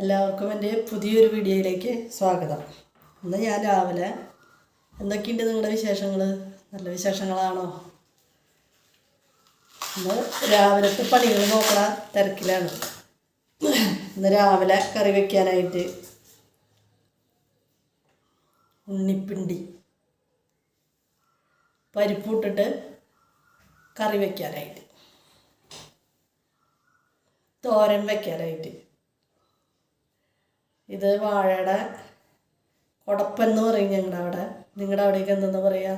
എല്ലാവർക്കും എൻ്റെ പുതിയൊരു വീഡിയോയിലേക്ക് സ്വാഗതം. ഇന്ന് ഞാൻ രാവിലെ എന്തൊക്കെയുണ്ട് നിങ്ങളുടെ വിശേഷങ്ങൾ? നല്ല വിശേഷങ്ങളാണോ? ഇന്ന് രാവിലത്തെ പണികൾ നോക്കണ തിരക്കിലാണ്. ഇന്ന് രാവിലെ കറി വയ്ക്കാനായിട്ട് ഉണ്ണിപ്പിണ്ടി പരിപ്പിട്ടിട്ട് കറി വയ്ക്കാനായിട്ട്, തോരൻ വയ്ക്കാനായിട്ട്. ഇത് വാഴയുടെ കുടപ്പൻ എന്ന് പറയും ഞങ്ങളുടെ അവിടെ. നിങ്ങളുടെ അവിടേക്ക് എന്തെന്ന് പറയുക?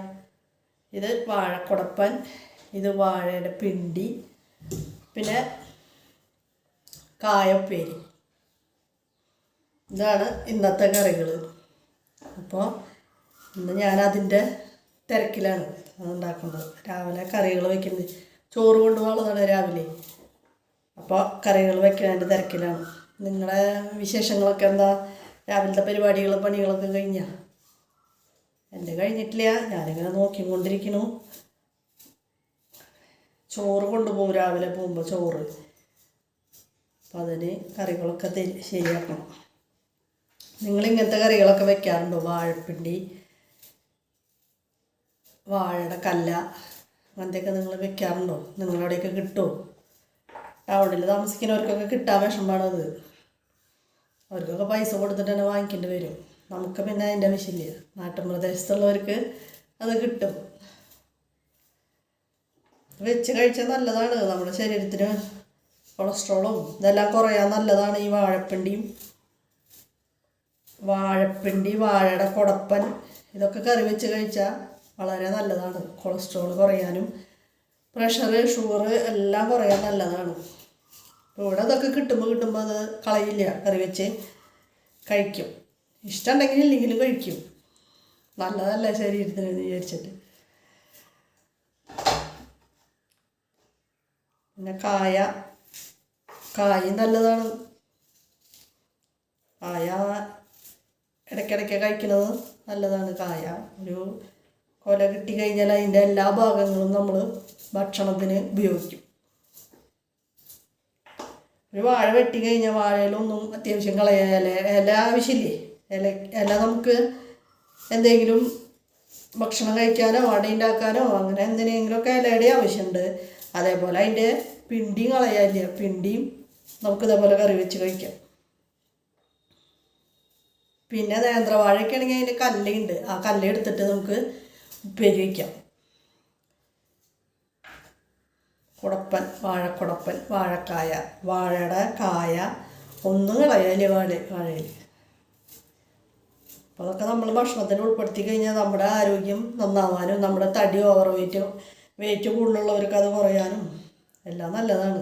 ഇത് വാഴക്കുടപ്പൻ, ഇത് വാഴയുടെ പിണ്ടി, പിന്നെ കായപ്പേരി. ഇതാണ് ഇന്നത്തെ കറികൾ. അപ്പോൾ ഇന്ന് ഞാനതിൻ്റെ തിരക്കിലാണ് അതുണ്ടാക്കുന്നത്. രാവിലെ കറികൾ വയ്ക്കുന്നത്, ചോറ് കൊണ്ടുപോകുന്നതാണ് രാവിലെ. അപ്പോൾ കറികൾ വയ്ക്കുന്നതിൻ്റെ തിരക്കിലാണ്. നിങ്ങളുടെ വിശേഷങ്ങളൊക്കെ എന്താ? രാവിലത്തെ പരിപാടികളും പണികളൊക്കെ കഴിഞ്ഞാൽ? എൻ്റെ കഴിഞ്ഞിട്ടില്ല, ഞാനിങ്ങനെ നോക്കിക്കൊണ്ടിരിക്കുന്നു. ചോറ് കൊണ്ടുപോകും രാവിലെ പോകുമ്പോൾ, ചോറ്. അപ്പം അതിന് കറികളൊക്കെ ശരിയാക്കണം. നിങ്ങളിങ്ങനത്തെ കറികളൊക്കെ വെക്കാറുണ്ടോ? വാഴപ്പിണ്ടി, വാഴയുടെ കല്ല, അങ്ങനത്തെയൊക്കെ നിങ്ങൾ വെക്കാറുണ്ടോ? നിങ്ങളവിടെയൊക്കെ കിട്ടുമോ? ടൗണിൽ താമസിക്കുന്നവർക്കൊക്കെ കിട്ടാൻ വിഷമമാണത്. അവർക്കൊക്കെ പൈസ കൊടുത്തിട്ട് തന്നെ വാങ്ങിക്കേണ്ടി വരും. നമുക്ക് പിന്നെ അതിൻ്റെ ആവശ്യമില്ല. നാട്ടുപ്രദേശത്തുള്ളവർക്ക് അത് കിട്ടും. വെച്ച് കഴിച്ചാൽ നല്ലതാണ്. നമ്മുടെ ശരീരത്തിന് കൊളസ്ട്രോളും ഇതെല്ലാം കുറയാൻ നല്ലതാണ്. ഈ വാഴപ്പിണ്ടി, വാഴയുടെ കുടപ്പൻ, ഇതൊക്കെ കറി വെച്ച് കഴിച്ചാൽ വളരെ നല്ലതാണ്. കൊളസ്ട്രോൾ കുറയാനും പ്രഷർ, ഷുഗർ എല്ലാം കുറയാൻ നല്ലതാണ്. ഇവിടെ അതൊക്കെ കിട്ടുമ്പോൾ അത് കളയില്ല, കറി വെച്ച് കഴിക്കും. ഇഷ്ടമുണ്ടെങ്കിൽ ഇല്ലെങ്കിലും കഴിക്കും. നല്ലതല്ല ശരീരത്തിന് വിചാരിച്ചിട്ട്. പിന്നെ കായും നല്ലതാണ്. കായ ഇടയ്ക്കിടയ്ക്ക് കഴിക്കുന്നത് നല്ലതാണ്. കായ ഒരു കൊല കിട്ടിക്കഴിഞ്ഞാൽ അതിൻ്റെ എല്ലാ ഭാഗങ്ങളും നമ്മൾ ഭക്ഷണത്തിന് ഉപയോഗിക്കും. ഒരു വാഴ വെട്ടിക്കഴിഞ്ഞാൽ വാഴയിലൊന്നും അത്യാവശ്യം കളയാൻ ഇല ആവശ്യമില്ലേ. ഇല നമുക്ക് എന്തെങ്കിലും ഭക്ഷണം കഴിക്കാനോ അട ഉണ്ടാക്കാനോ അങ്ങനെ എന്തിനെങ്കിലുമൊക്കെ ഇലയുടെ ആവശ്യമുണ്ട്. അതേപോലെ അതിൻ്റെ പിണ്ടിയും കളയാനില്ല. പിണ്ടിയും നമുക്ക് ഇതേപോലെ കറി വെച്ച് കഴിക്കാം. പിന്നെ നേന്ത്രവാഴയൊക്കെ ആണെങ്കിൽ അതിൻ്റെ കല്ലുണ്ട്. ആ കല്ല് എടുത്തിട്ട് നമുക്ക് ഉപ്പേരി വയ്ക്കാം. കുടപ്പൻ, വാഴക്കുടപ്പൻ, വാഴക്കായ, വാഴയുടെ കായ ഒന്നും കളയാല്ലേ വാഴയിൽ. അപ്പോൾ അതൊക്കെ നമ്മൾ ഭക്ഷണത്തിന് ഉൾപ്പെടുത്തി കഴിഞ്ഞാൽ നമ്മുടെ ആരോഗ്യം നന്നാവാനും നമ്മുടെ തടി ഓവർ വെയിറ്റ് കൂടുതലുള്ളവർക്ക് അത് കുറയാനും എല്ലാം നല്ലതാണ്.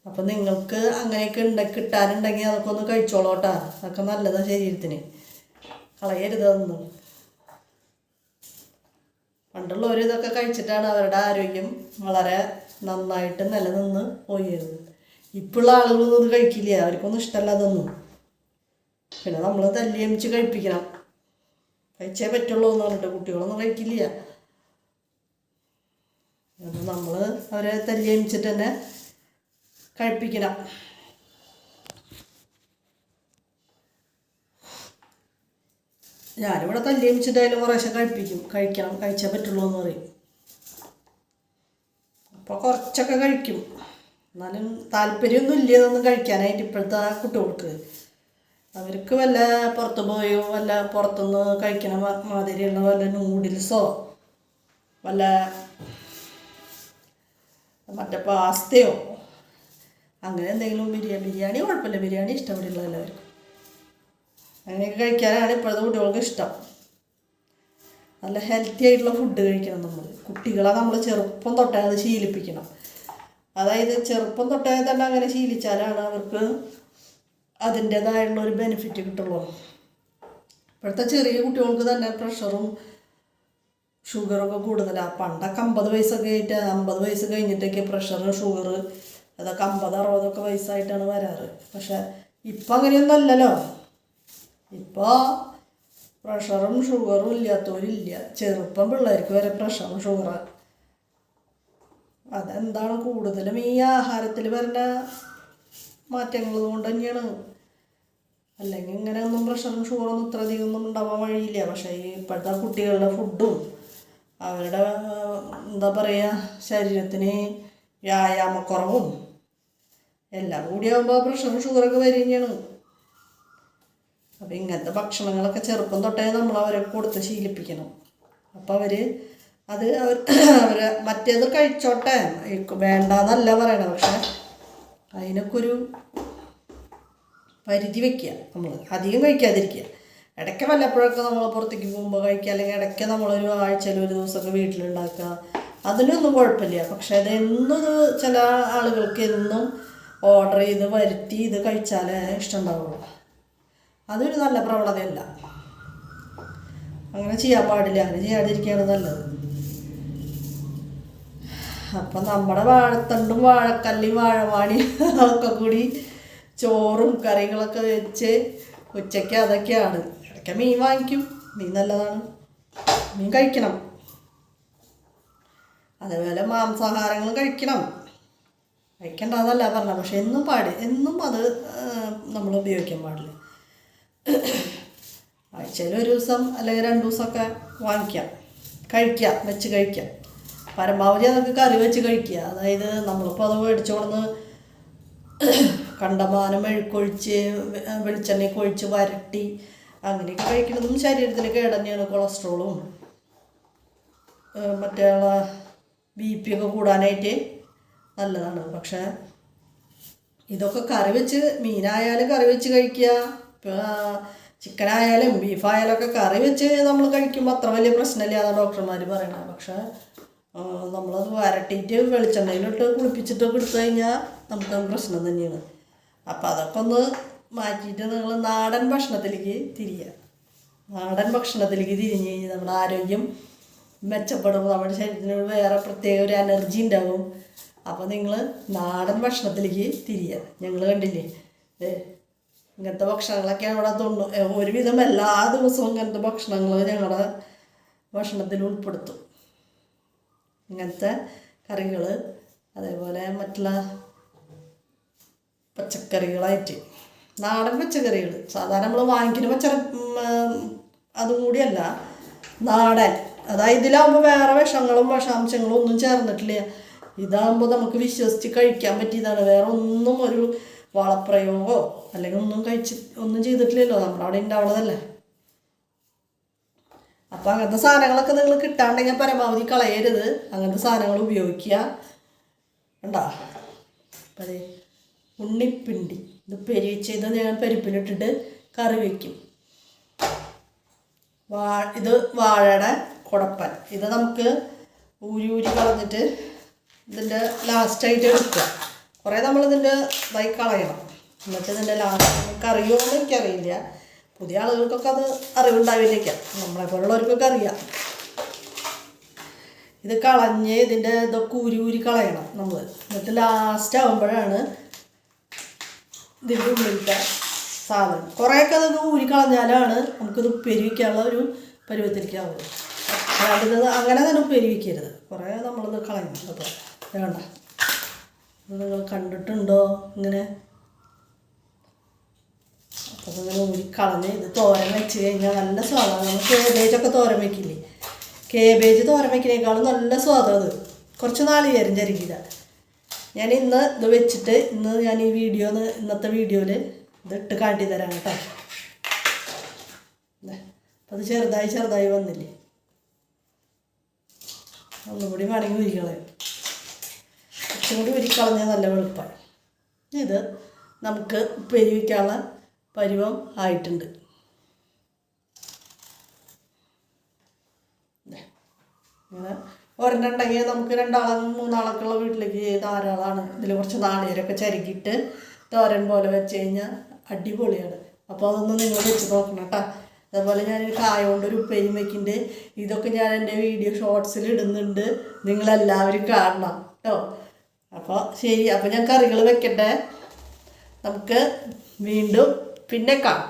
അപ്പം നിങ്ങൾക്ക് അങ്ങനെയൊക്കെ കിട്ടാനുണ്ടെങ്കിൽ അതൊക്കെ ഒന്ന് കഴിച്ചോളൂട്ടാ. അതൊക്കെ നല്ലതാണ് ശരീരത്തിന്. കളയരുതൊന്നും. പണ്ടുള്ളവർ ഇതൊക്കെ കഴിച്ചിട്ടാണ് അവരുടെ ആരോഗ്യം വളരെ നന്നായിട്ട് നിലനിന്ന് പോയിരുന്നത്. ഇപ്പോഴുള്ള ആളുകളൊന്നും ഇത് കഴിക്കില്ല, അവർക്കൊന്നും ഇഷ്ടമല്ല അതൊന്നും. പിന്നെ നമ്മൾ തല്ലിയമിച്ച് കഴിപ്പിക്കണം. കഴിച്ചേ പറ്റുള്ളൂ എന്ന് പറഞ്ഞിട്ട് കുട്ടികളൊന്നും കഴിക്കില്ല. അപ്പം നമ്മൾ അവരെ തല്ലിയമിച്ചിട്ട് തന്നെ കഴിപ്പിക്കണം. ഞാനിവിടെ തല്ലിയമിച്ചിട്ടായാലും കുറേശ്ശെ കഴിക്കണം. കഴിച്ചേ പറ്റുള്ളൂ എന്ന് പറയും. അപ്പോൾ കുറച്ചൊക്കെ കഴിക്കും. എന്നാലും താല്പര്യമൊന്നും ഇല്ല ഇതൊന്നും കഴിക്കാനായിട്ട് ഇപ്പോഴത്തെ കുട്ടികൾക്ക്. അവർക്ക് വല്ല പുറത്ത് പോയോ വല്ല പുറത്തുനിന്ന് കഴിക്കണ മാതിരിയുള്ള വല്ല നൂഡിൽസോ വല്ല മറ്റേ പാസ്തയോ അങ്ങനെ എന്തെങ്കിലും. ബിരിയാണി കുഴപ്പമില്ല, ബിരിയാണി ഇഷ്ടപ്പെടില്ല എല്ലാവർക്കും. അങ്ങനെയൊക്കെ കഴിക്കാനാണ് ഇപ്പോഴത്തെ കുട്ടികൾക്ക് ഇഷ്ടം. നല്ല ഹെൽത്തി ആയിട്ടുള്ള ഫുഡ് കഴിക്കണം നമ്മൾ. കുട്ടികളെ നമ്മൾ ചെറുപ്പം തൊട്ടേ അത് ശീലിപ്പിക്കണം. അതായത് ചെറുപ്പം തൊട്ടേ തന്നെ അങ്ങനെ ശീലിച്ചാലാണ് അവർക്ക് അതിൻ്റേതായിട്ടുള്ളൊരു ബെനിഫിറ്റ് കിട്ടുള്ളൂ. ഇപ്പോഴത്തെ ചെറിയ കുട്ടികൾക്ക് തന്നെ പ്രഷറും ഷുഗറൊക്കെ കൂടുതലാണ്. പണ്ടൊക്കെ 50 വയസ്സൊക്കെ ആയിട്ട് 50 വയസ്സ് കഴിഞ്ഞിട്ടൊക്കെ പ്രഷറ്, ഷുഗർ അതൊക്കെ 50-60 വയസ്സായിട്ടാണ് വരാറ്. പക്ഷെ ഇപ്പം അങ്ങനെയൊന്നും അല്ലല്ലോ. ഇപ്പോൾ പ്രഷറും ഷുഗറും ഇല്ലാത്തവരില്ല. ചെറുപ്പം പിള്ളേർക്ക് വരെ പ്രഷറും ഷുഗറും. അതെന്താണ്? കൂടുതലും ഈ ആഹാരത്തിൽ വരുന്ന മാറ്റങ്ങൾ കൊണ്ട് തന്നെയാണ്. അല്ലെങ്കിൽ ഇങ്ങനെ ഒന്നും പ്രഷറും ഷുഗറൊന്നും ഇത്ര അധികം ഒന്നും ഉണ്ടാവാൻ വഴിയില്ല. പക്ഷേ ഈ ഇപ്പോഴത്തെ കുട്ടികളുടെ ഫുഡും അവരുടെ എന്താ പറയുക ശരീരത്തിന് വ്യായാമക്കുറവും എല്ലാം കൂടിയാകുമ്പോൾ പ്രഷറും ഷുഗറൊക്കെ വരികയാണ്. അപ്പം ഇങ്ങനത്തെ ഭക്ഷണങ്ങളൊക്കെ ചെറുപ്പം തൊട്ടേ നമ്മൾ അവരെ കൊടുത്ത് ശീലിപ്പിക്കണം. അപ്പോൾ അത് അവർ മറ്റേത് കഴിച്ചോട്ടെ വേണ്ടാന്നല്ല പറയണത്. പക്ഷെ അതിനൊക്കെ ഒരു പരിധി വയ്ക്കുക. നമ്മൾ അധികം കഴിക്കാതിരിക്കുക. ഇടയ്ക്ക് വല്ലപ്പോഴൊക്കെ നമ്മൾ പുറത്തേക്ക് പോകുമ്പോൾ കഴിക്കുക, അല്ലെങ്കിൽ ഇടയ്ക്ക് നമ്മളൊരു ആഴ്ചയിൽ ഒരു ദിവസമൊക്കെ വീട്ടിലുണ്ടാക്കുക, അതിനൊന്നും കുഴപ്പമില്ല. പക്ഷെ അതെന്നും ചില ആളുകൾക്ക് എന്നും ഓർഡർ ചെയ്ത് വരുത്തി ഇത് കഴിച്ചാലേ ഇഷ്ടമുണ്ടാവുള്ളൂ. അതൊരു നല്ല പ്രവണതയല്ല. അങ്ങനെ ചെയ്യാൻ പാടില്ല. അങ്ങനെ ചെയ്യാതിരിക്കുകയാണ് നല്ലത്. അപ്പം നമ്മുടെ വാഴത്തണ്ടും വാഴക്കല്ലും വാഴവാണിയും ഒക്കെ കൂടി ചോറും കറികളൊക്കെ വെച്ച് ഉച്ചയ്ക്ക് അതൊക്കെയാണ്. ഇടയ്ക്ക് മീൻ വാങ്ങിക്കും. മീൻ നല്ലതാണ്, മീൻ കഴിക്കണം. അതേപോലെ മാംസാഹാരങ്ങൾ കഴിക്കണം. കഴിക്കണ്ടെന്നല്ല പറഞ്ഞത്, പക്ഷെ എന്നും അത് നമ്മൾ ഉപയോഗിക്കാൻ പാടില്ല. ആഴ്ചയിൽ ഒരു ദിവസം അല്ലെങ്കിൽ 2 ദിവസമൊക്കെ വാങ്ങിക്കാം, കഴിക്കാം, വെച്ച് കഴിക്കാം. പരമാവധി അതൊക്കെ കറി വെച്ച് കഴിക്കുക. അതായത് നമ്മളിപ്പോൾ അത് മേടിച്ചു കൊടുന്ന് കണ്ടമാനം മെഴുക്കൊഴിച്ച് വെളിച്ചെണ്ണയൊക്കെ ഒഴിച്ച് വരട്ടി അങ്ങനെയൊക്കെ കഴിക്കുന്നതും ശരീരത്തിന് കേടന്നെയാണ്. കൊളസ്ട്രോളും മറ്റേ BP ഒക്കെ കൂടാനായിട്ട് നല്ലതാണ്. പക്ഷേ ഇതൊക്കെ കറി വെച്ച്, മീനായാലും കറി വെച്ച് കഴിക്കുക, ചിക്കനായാലും ബീഫായാലും ഒക്കെ കറി വെച്ച് നമ്മൾ കഴിക്കുമ്പോൾ അത്ര വലിയ പ്രശ്നമില്ല എന്നാണ് ഡോക്ടർമാർ പറയണത്. പക്ഷേ നമ്മളത് വരട്ടിയിട്ട് വെളിച്ചെണ്ണയിലിട്ട് കുളിപ്പിച്ചിട്ടൊക്കെ എടുത്തു കഴിഞ്ഞാൽ നമുക്കത് പ്രശ്നം തന്നെയാണ്. അപ്പോൾ അതൊക്കെ ഒന്ന് മാറ്റിയിട്ട് നിങ്ങൾ നാടൻ ഭക്ഷണത്തിലേക്ക് തിരിയുക. നാടൻ ഭക്ഷണത്തിലേക്ക് തിരിഞ്ഞ് കഴിഞ്ഞാൽ നമ്മുടെ ആരോഗ്യം മെച്ചപ്പെടും. നമ്മുടെ ശരീരത്തിന് വേറെ പ്രത്യേക ഒരു എനർജി ഉണ്ടാവും. അപ്പോൾ നിങ്ങൾ നാടൻ ഭക്ഷണത്തിലേക്ക് തിരിയുക. ഞങ്ങൾ കണ്ടില്ലേ ഇങ്ങനത്തെ ഭക്ഷണങ്ങളൊക്കെയാണ് ഇവിടെ ഒരുവിധം എല്ലാ ദിവസവും ഇങ്ങനത്തെ ഭക്ഷണങ്ങൾ ഞങ്ങളുടെ ഭക്ഷണത്തിൽ ഉൾപ്പെടുത്തും. ഇങ്ങനത്തെ കറികൾ, അതേപോലെ മറ്റുള്ള പച്ചക്കറികളായിട്ട് നാടൻ പച്ചക്കറികൾ, സാധാരണ നമ്മൾ വാങ്ങിക്കുന്ന അതും കൂടിയല്ല, നാടൻ. അതായത് ഇതിലാകുമ്പോൾ വേറെ വിഷങ്ങളും വിഷാംശങ്ങളും ഒന്നും ചേർന്നിട്ടില്ല. ഇതാകുമ്പോൾ നമുക്ക് വിശ്വസിച്ച് കഴിക്കാൻ പറ്റിയതാണ്. വേറെ ഒന്നും ഒരു വളപ്രയോഗമോ അല്ലെങ്കിൽ ഒന്നും ചെയ്തിട്ടില്ലല്ലോ, നമ്മളവിടെ ഉണ്ടാവണതല്ലേ. അപ്പോൾ അങ്ങനത്തെ സാധനങ്ങളൊക്കെ നിങ്ങൾ കിട്ടാണ്ടെങ്കിൽ പരമാവധി കളയരുത്. അങ്ങനത്തെ സാധനങ്ങൾ ഉപയോഗിക്കുക. ഉണ്ടോ? അപ്പം അതെ ഉണ്ണിപ്പിണ്ടി ഇത് പെരിച്ചത് ഞാൻ പരിപ്പിലിട്ടിട്ട് കറി വയ്ക്കും. ഇത് വാഴയുടെ കുടപ്പൻ. ഇത് നമുക്ക് ഊരി കളഞ്ഞിട്ട് ഇതിൻ്റെ ലാസ്റ്റായിട്ട് എടുക്കുക. കുറേ നമ്മളിതിൻ്റെ ഇതായി കളയണം. എന്നിട്ട് ഇതിൻ്റെ ലാസ്റ്റ് കറിയോന്നും എനിക്കറിയില്ല, പുതിയ ആളുകൾക്കൊക്കെ അത് അറിവുണ്ടാവില്ലേക്കാം, നമ്മളെപ്പോലുള്ളവർക്കൊക്കെ അറിയാം. ഇത് കളഞ്ഞ് ഇതിൻ്റെ ഇതൊക്കെ ഊരി കളയണം നമ്മൾ. എന്നിട്ട് ലാസ്റ്റ് ആകുമ്പോഴാണ് ഇതിൻ്റെ ഉള്ളിലത്തെ സാധനം. കുറേയൊക്കെ അതൊക്കെ ഊരി കളഞ്ഞാലാണ് നമുക്കിത് ഉപ്പേരി വയ്ക്കാനുള്ള ഒരു പരുവത്തിരിക്കാവുള്ളൂ. അല്ലാണ്ട് അങ്ങനെ തന്നെ ഉപ്പേരി വയ്ക്കരുത്. കുറേ നമ്മളിത് കളയണം. അപ്പോൾ വേണ്ട, ഇത് നിങ്ങൾ കണ്ടിട്ടുണ്ടോ ഇങ്ങനെ? അപ്പോൾ ഇങ്ങനെ ഊരി കളഞ്ഞ് ഇത് തോരൻ വെച്ച് കഴിഞ്ഞാൽ നല്ല സ്വാദാണ്. നമ്മൾ കേബേജൊക്കെ തോരൻ വയ്ക്കില്ലേ, കേബേജ് തോരൻ വയ്ക്കുന്നതിനേക്കാളും നല്ല സ്വാദം അത്. കുറച്ച് നാളികേരം ചരിക്കില്ല. ഞാൻ ഇന്ന് ഇത് വെച്ചിട്ട് ഞാൻ ഈ ഇന്നത്തെ വീഡിയോയിൽ ഇത് ഇട്ട് കാട്ടി തരാം കേട്ടോ. അപ്പം അത് ചെറുതായി വന്നില്ലേ, ഒന്നുകൂടി വേണമെങ്കിൽ ഉരിക്കളയും. കുറച്ചും കൂടി ഉരിക്കളഞ്ഞാൽ നല്ല വെളുപ്പായി. ഇത് നമുക്ക് ഉപ്പേരി വയ്ക്കാനുള്ള പരുവം ആയിട്ടുണ്ട്. ഇങ്ങനെ ഒരെണ്ണുണ്ടെങ്കിൽ നമുക്ക് 2-3 ആളൊക്കെയുള്ള വീട്ടിലേക്ക് ധാരാളമാണ്. ഇതിൽ കുറച്ച് നാളികേരമൊക്കെ ചരുക്കിയിട്ട് തോരൻ പോലെ വെച്ച് കഴിഞ്ഞാൽ അടിപൊളിയാണ്. അപ്പോൾ അതൊന്ന് നിങ്ങൾ വെച്ച് നോക്കണം കേട്ടോ. അതേപോലെ ഞാനൊരു കായ കൊണ്ടൊരു ഉപ്പേരി വയ്ക്കുന്നുണ്ട്. ഇതൊക്കെ ഞാൻ എൻ്റെ വീഡിയോ ഷോർട്സിൽ ഇടുന്നുണ്ട്, നിങ്ങളെല്ലാവരും കാണണം കേട്ടോ. അപ്പോൾ ശരി, അപ്പോൾ ഞാൻ കറികൾ വെക്കട്ടെ. നമുക്ക് വീണ്ടും പിന്നെ കാണാം.